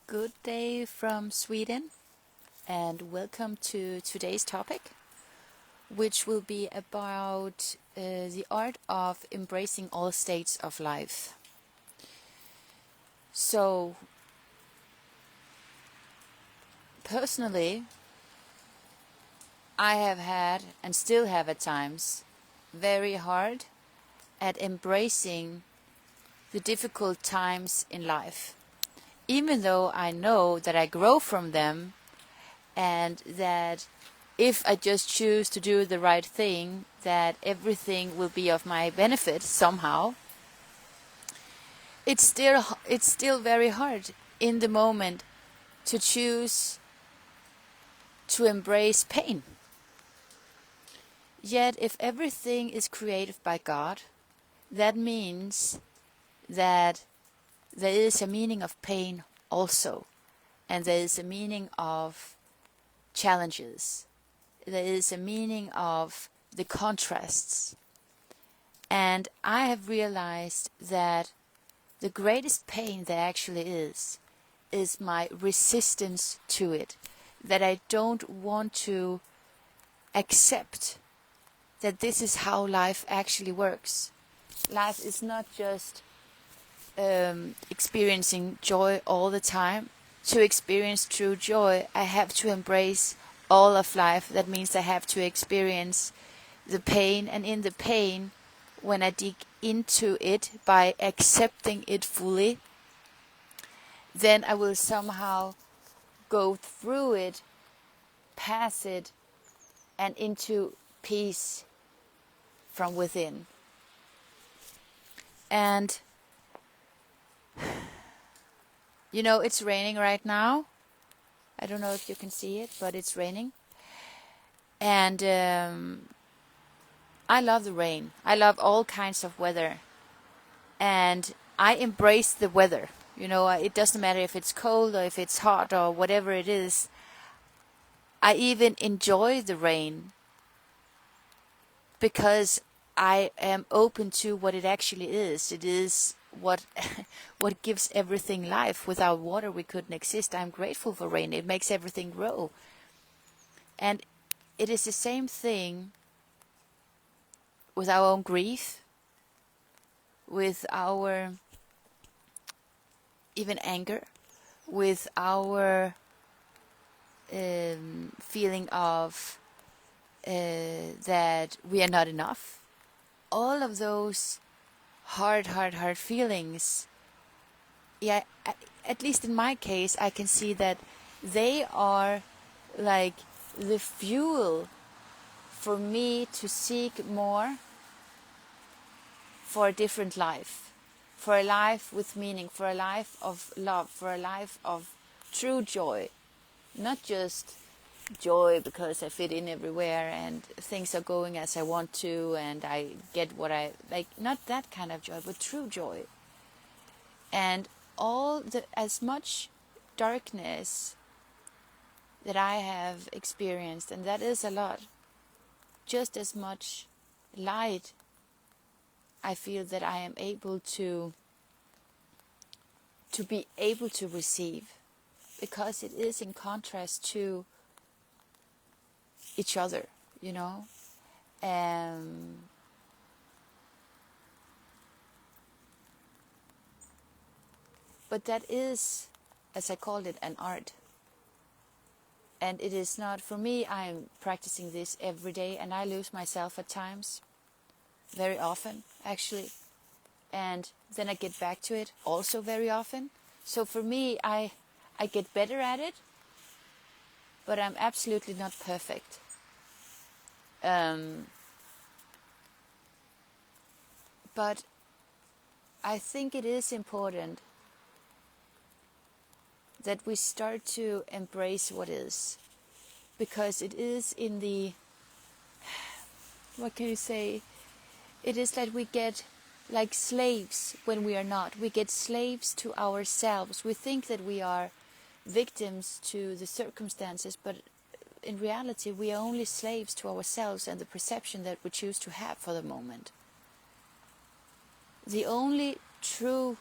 Good day from Sweden, and welcome to today's topic, which will be about the art of embracing all states of life. So, personally, I have had and still have at times very hard at embracing the difficult times in life, even though I know that I grow from them and that if I just choose to do the right thing, that everything will be of my benefit somehow. It's still very hard in the moment to choose to embrace pain. Yet if everything is created by God, that means that there is a meaning of pain also, and there is a meaning of challenges. There is a meaning of the contrasts. And I have realized that the greatest pain there actually is my resistance to it. That I don't want to accept that this is how life actually works. Life is not just experiencing joy all the time. To experience true joy, I have to embrace all of life. That means I have to experience the pain, and in the pain, when I dig into it by accepting it fully, then I will somehow go through it, pass it, and into peace from within. And it's raining right now. I don't know if you can see it, but it's raining. And I love the rain. I love all kinds of weather. And I embrace the weather. It doesn't matter if it's cold or if it's hot or whatever it is. I even enjoy the rain because I am open to what it actually is. It is what what gives everything life. Without water we couldn't exist. I'm grateful for rain. It makes everything grow. And it is the same thing with our own grief, with our even anger, with our feeling of that we are not enough. All of those hard feelings, yeah, at least in my case, I can see that they are like the fuel for me to seek more for a different life, for a life with meaning, for a life of love, for a life of true joy. Not just joy because I fit in everywhere and things are going as I want to and I get what I like. Not that kind of joy, but true joy. And as much darkness that I have experienced, and that is a lot, just as much light I feel that I am able to be able to receive, because it is in contrast to each other, but that is, as I called it, an art. And it is not, for me, I'm practicing this every day, and I lose myself at times, very often, actually. And then I get back to it also very often. So for me, I get better at it, but I'm absolutely not perfect. But I think it is important that we start to embrace what is. Because it is in the, what can you say? It is that we get like slaves when we are not. We get slaves to ourselves. We think that we are victims to the circumstances, but in reality we are only slaves to ourselves and the perception that we choose to have for the moment. The only true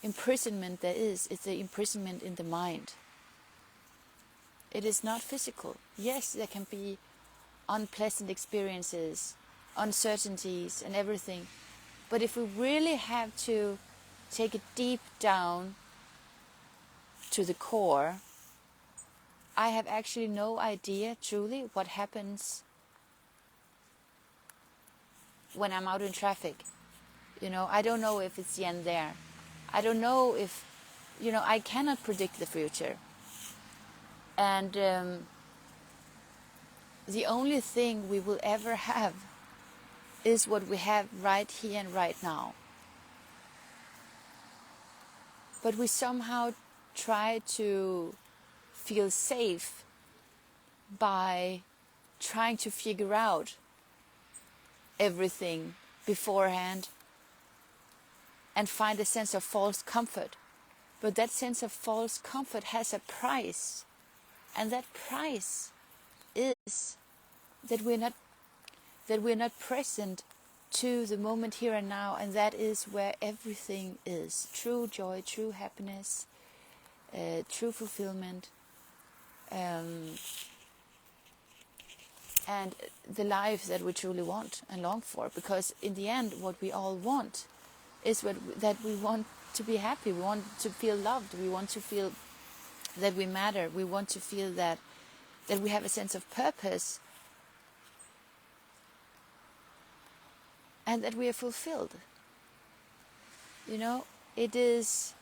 imprisonment there is the imprisonment in the mind. It is not physical. Yes, there can be unpleasant experiences, uncertainties and everything. But if we really have to take it deep down to the core, I have actually no idea truly what happens when I'm out in traffic. I don't know if it's the end there. I don't know if, I cannot predict the future. And the only thing we will ever have is what we have right here and right now. But we somehow try to feel safe by trying to figure out everything beforehand and find a sense of false comfort. But that sense of false comfort has a price. And that price is that we're not present to the moment here and now, and that is where everything is. True joy, true happiness, true fulfillment, and the life that we truly want and long for. Because in the end, what we all want is that we want to be happy. We want to feel loved. We want to feel that we matter. We want to feel that we have a sense of purpose and that we are fulfilled. It is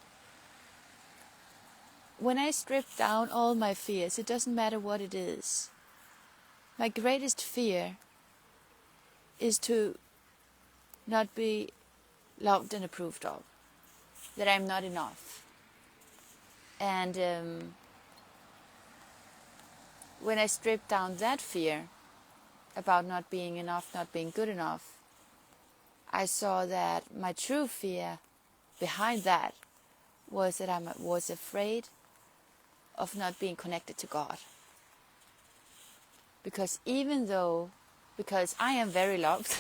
when I strip down all my fears, it doesn't matter what it is. My greatest fear is to not be loved and approved of, that I'm not enough. And when I stripped down that fear about not being enough, not being good enough, I saw that my true fear behind that was that I was afraid of not being connected to God. Because because I am very loved,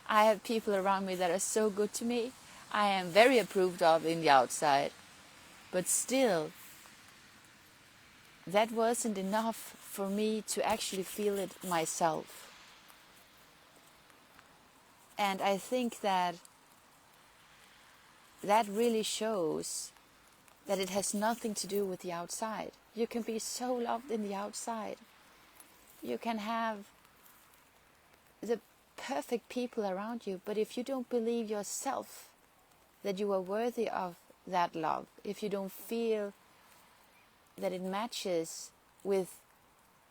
I have people around me that are so good to me, I am very approved of in the outside, but still, that wasn't enough for me to actually feel it myself. And I think that really shows that it has nothing to do with the outside. You can be so loved in the outside. You can have the perfect people around you, but if you don't believe yourself that you are worthy of that love, if you don't feel that it matches with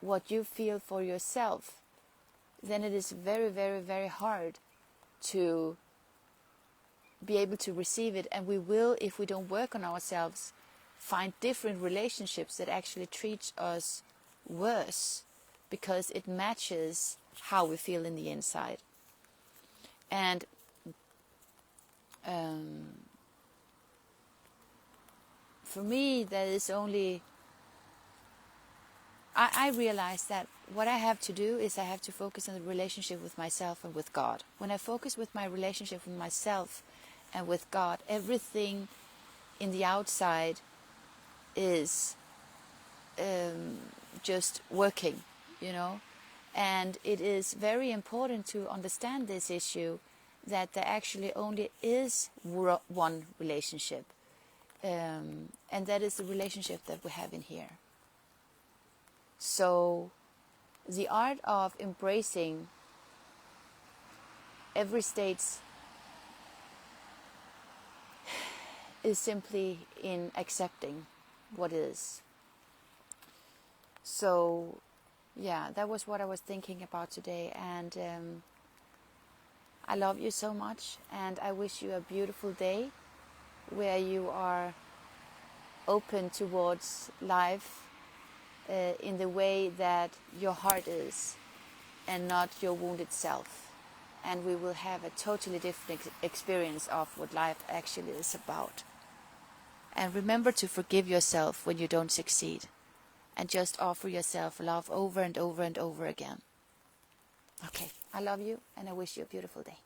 what you feel for yourself, then it is very, very, very hard to be able to receive it. And we will, if we don't work on ourselves, find different relationships that actually treat us worse because it matches how we feel in the inside. And for me, there is only... I realize that what I have to do is I have to focus on the relationship with myself and with God. When I focus with my relationship with myself and with God, everything in the outside is just working, And it is very important to understand this issue, that there actually only is one relationship. And that is the relationship that we have in here. So the art of embracing every state is simply in accepting what is. So yeah, that was what I was thinking about today. And I love you so much, and I wish you a beautiful day where you are open towards life in the way that your heart is and not your wounded self. And we will have a totally different experience of what life actually is about. And remember to forgive yourself when you don't succeed, and just offer yourself love over and over and over again. Okay, I love you, and I wish you a beautiful day.